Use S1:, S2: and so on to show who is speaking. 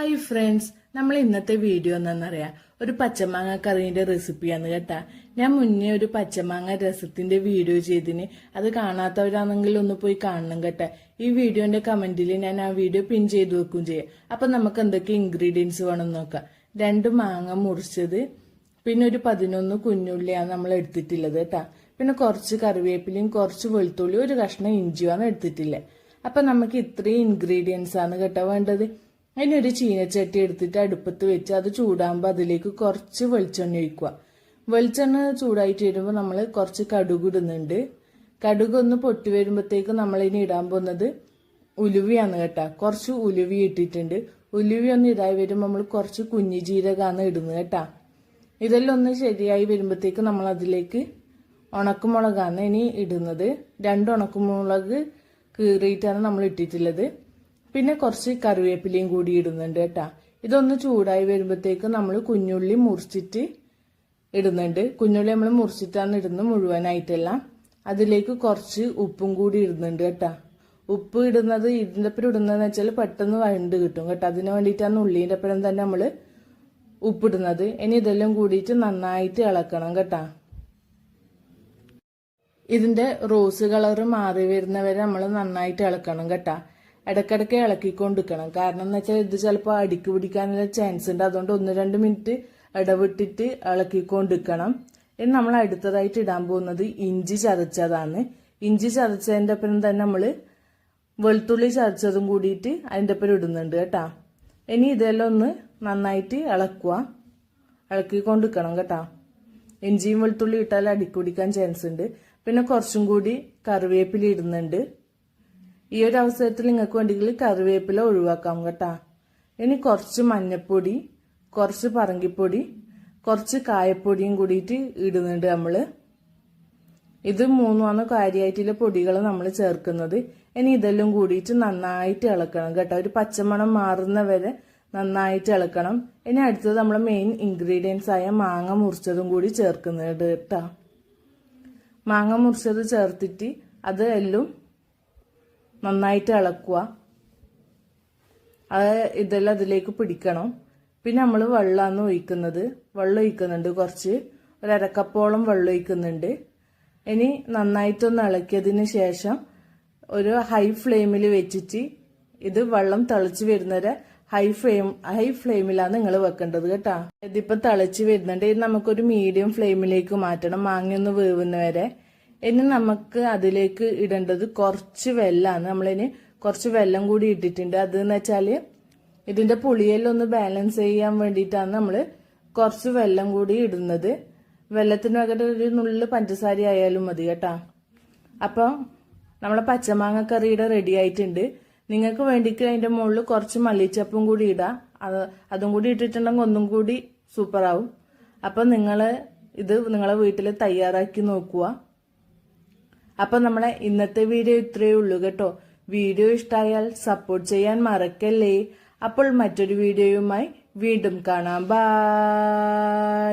S1: Hi friends, നമ്മൾ ഇന്നത്തെ video എന്താണെന്നറിയാം, ഒരു പച്ചമാങ്ങ കറീന്റെ റെസിപ്പിയാന്ന് കേട്ടാ. ഞാൻ മുന്നേ ഒരു പച്ചമാങ്ങ രസത്തിന്റെ വീഡിയോ ചെയ്തിന്, അത് കാണാത്തവരാണെങ്കിൽ ഒന്ന് പോയി കാണണം കേട്ടാ. ഈ വീഡിയോന്റെ കമന്റിൽ ഞാൻ ആ വീഡിയോ പിൻ ചെയ്ത് വെക്കും ചെയ്യാം. അപ്പൊ നമുക്ക് എന്തൊക്കെ ഇൻഗ്രീഡിയൻസ് വേണം നോക്കാം. 2 മാങ്ങ മുറിച്ചത്, പിന്നെ ഒരു 11 കുഞ്ഞുള്ളിയാണ് നമ്മൾ എടുത്തിട്ടുള്ളത് കേട്ടാ. പിന്നെ കുറച്ച് കറിവേപ്പിലയും കുറച്ച് വെളുത്തുള്ളി, ഒരു കഷ്ണം ഇഞ്ചിയുമാണ് എടുത്തിട്ടില്ലേ. അപ്പൊ നമുക്ക് ഇത്രയും ഇൻഗ്രീഡിയൻസ് ആണ് കേട്ടോ വേണ്ടത്. അതിനൊരു ചീനച്ചട്ടി എടുത്തിട്ട് അടുപ്പത്ത് വെച്ച് അത് ചൂടാകുമ്പോൾ അതിലേക്ക് കുറച്ച് വെളിച്ചെണ്ണ ഒഴിക്കുക. വെളിച്ചെണ്ണ ചൂടായിട്ട് വരുമ്പോൾ നമ്മൾ കുറച്ച് കടുക് ഇടുന്നുണ്ട്. കടുക് ഒന്ന് പൊട്ടി വരുമ്പോഴത്തേക്ക് നമ്മളിനി ഇടാൻ പോകുന്നത് ഉലുവയാണ് കേട്ടാ. കുറച്ച് ഉലുവി ഇട്ടിട്ടുണ്ട്. ഉലുവി ഒന്ന് ഇതായി വരുമ്പോൾ നമ്മൾ കുറച്ച് കുഞ്ഞി ജീരകമാണ് ഇടുന്നത് കേട്ടാ. ഇതെല്ലാം ഒന്ന് ശരിയായി വരുമ്പോഴത്തേക്ക് നമ്മൾ അതിലേക്ക് ഉണക്കമുളകാണ് ഇനി ഇടുന്നത്. 2 ഉണക്കമുളക് കീറിയിട്ടാണ് നമ്മൾ ഇട്ടിട്ടുള്ളത്. പിന്നെ കുറച്ച് കറിവേപ്പിലയും കൂടി ഇടുന്നുണ്ട് കേട്ടാ. ഇതൊന്ന് ചൂടായി വരുമ്പോഴത്തേക്ക് നമ്മൾ കുഞ്ഞുള്ളി മുറിച്ചിട്ട് ഇടുന്നുണ്ട്. കുഞ്ഞുള്ളി നമ്മൾ മുറിച്ചിട്ടാണ് ഇടുന്നത്, മുഴുവനായിട്ടല്ല. അതിലേക്ക് കുറച്ച് ഉപ്പും കൂടി ഇടുന്നുണ്ട് കേട്ടാ. ഉപ്പ് ഇടുന്നത് ഇതിൻ്റെ ഒപ്പം ഇടുന്നതെന്ന് വെച്ചാൽ പെട്ടെന്ന് വഴണ്ട് കിട്ടും കേട്ടോ. അതിന് വേണ്ടിയിട്ടാണ് ഉള്ളീൻ്റെ ഒപ്പം തന്നെ നമ്മൾ ഉപ്പിടുന്നത്. ഇനി ഇതെല്ലാം കൂടിയിട്ട് നന്നായിട്ട് ഇളക്കണം കേട്ടാ. ഇതിന്റെ റോസ് കളർ മാറി വരുന്നവരെ നമ്മൾ നന്നായിട്ട് ഇളക്കണം കേട്ടാ. ഇടയ്ക്കിടയ്ക്ക് ഇളക്കിക്കൊണ്ടിരിക്കണം. കാരണം എന്ന് വെച്ചാൽ ഇത് ചിലപ്പോൾ അടിക്ക് പിടിക്കാനുള്ള ചാൻസ് ഉണ്ട്. അതുകൊണ്ട് 1-2 മിനിറ്റ് ഇടവിട്ടിട്ട് ഇളക്കിക്കൊണ്ടിരിക്കണം. ഇനി നമ്മൾ അടുത്തതായിട്ട് ഇടാൻ പോകുന്നത് ഇഞ്ചി ചതച്ചതാണ്. ഇഞ്ചി ചതച്ചതിൻ്റെ ഒപ്പം തന്നെ നമ്മൾ വെളുത്തുള്ളി ചതച്ചതും കൂടിയിട്ട് അതിൻ്റെ ഒപ്പം ഇടുന്നുണ്ട് കേട്ടാ. ഇനി ഇതെല്ലാം ഒന്ന് നന്നായിട്ട് ഇളക്കിക്കൊണ്ടിരിക്കണം കേട്ടാ. ഇഞ്ചിയും വെളുത്തുള്ളി ഇട്ടാൽ അടിക്ക് പിടിക്കാൻ ചാൻസ് ഉണ്ട്. പിന്നെ കുറച്ചും കൂടി കറിവേപ്പില ഇടുന്നുണ്ട്. ഈ ഒരു അവസരത്തിൽ നിങ്ങൾക്ക് വേണ്ടെങ്കിൽ കറിവേപ്പില ഒഴിവാക്കാം കേട്ടാ. ഇനി കുറച്ച് മഞ്ഞപ്പൊടി, കുറച്ച് പറങ്കിപ്പൊടി, കുറച്ച് കായപ്പൊടിയും കൂടിയിട്ട് ഇടുന്നുണ്ട് നമ്മള്. ഇത് 3 കാര്യമായിട്ടുള്ള പൊടികൾ നമ്മൾ ചേർക്കുന്നത്. ഇനി ഇതെല്ലാം കൂടിയിട്ട് നന്നായിട്ട് ഇളക്കണം കേട്ടോ. ഒരു പച്ചമണം മാറുന്ന വരെ നന്നായിട്ട് ഇളക്കണം. ഇനി അടുത്തത് നമ്മളെ മെയിൻ ഇൻഗ്രീഡിയൻസ് ആയ മാങ്ങ മുറിച്ചതും കൂടി ചേർക്കുന്നുണ്ട് കേട്ടാ. മാങ്ങ മുറിച്ചത് ചേർത്തിട്ട് അത് എല്ലാം നന്നായിട്ട് ഇളക്കുക. അത് ഇതെല്ലാം അതിലേക്ക് പിടിക്കണം. പിന്നെ നമ്മൾ വെള്ളമാണ് ഒഴിക്കുന്നത്. വെള്ളം ഒഴിക്കുന്നുണ്ട്, കുറച്ച് ഒരു അരക്കപ്പോളം വെള്ളം ഒഴിക്കുന്നുണ്ട്. ഇനി നന്നായിട്ടൊന്ന് ഇളക്കിയതിന് ശേഷം ഒരു ഹൈ ഫ്ലെയിമിൽ വെച്ചിട്ട് ഇത് വെള്ളം തിളച്ച് വരുന്നവരെ ഹൈ ഫ്ലെയിമിലാണ് നിങ്ങൾ വെക്കേണ്ടത് കേട്ടാ. ഇതിപ്പോ തിളച്ച് വരുന്നുണ്ട്. ഇത് നമുക്കൊരു മീഡിയം ഫ്ലെയിമിലേക്ക് മാറ്റണം, മാങ്ങയൊന്ന് വേവുന്നവരെ. ഇനി നമുക്ക് അതിലേക്ക് ഇടേണ്ടത് കുറച്ച് വെള്ളമാണ്. നമ്മളിനി കുറച്ച് വെള്ളം കൂടി ഇട്ടിട്ടുണ്ട്. അതെന്ന് വെച്ചാല് ഇതിന്റെ പുളിയെല്ലാം ഒന്ന് ബാലൻസ് ചെയ്യാൻ വേണ്ടിയിട്ടാണ് നമ്മൾ കുറച്ച് വെള്ളം കൂടി ഇടുന്നത്. വെള്ളത്തിന് പകരം ഒരു നുള്ളു പഞ്ചസാര ആയാലും മതി കേട്ടാ. അപ്പൊ നമ്മളെ പച്ചമാങ്ങ കറിയുടെ റെഡി ആയിട്ടുണ്ട്. നിങ്ങൾക്ക് വേണ്ടിക്ക് അതിന്റെ മുകളിൽ കുറച്ച് മല്ലിച്ചപ്പും കൂടി ഇടാം. അതും കൂടി ഇട്ടിട്ടുണ്ടെങ്കിൽ ഒന്നും കൂടി സൂപ്പർ ആവും. അപ്പൊ ഇത് നിങ്ങളെ വീട്ടിൽ തയ്യാറാക്കി നോക്കുക. അപ്പൊ നമ്മളെ ഇന്നത്തെ വീഡിയോ ഇത്രയേ ഉള്ളൂ കേട്ടോ. വീഡിയോ ഇഷ്ടമായാൽ സപ്പോർട്ട് ചെയ്യാൻ മറക്കല്ലേ. അപ്പോൾ മറ്റൊരു വീഡിയോയുമായി വീണ്ടും കാണാം. ബൈ.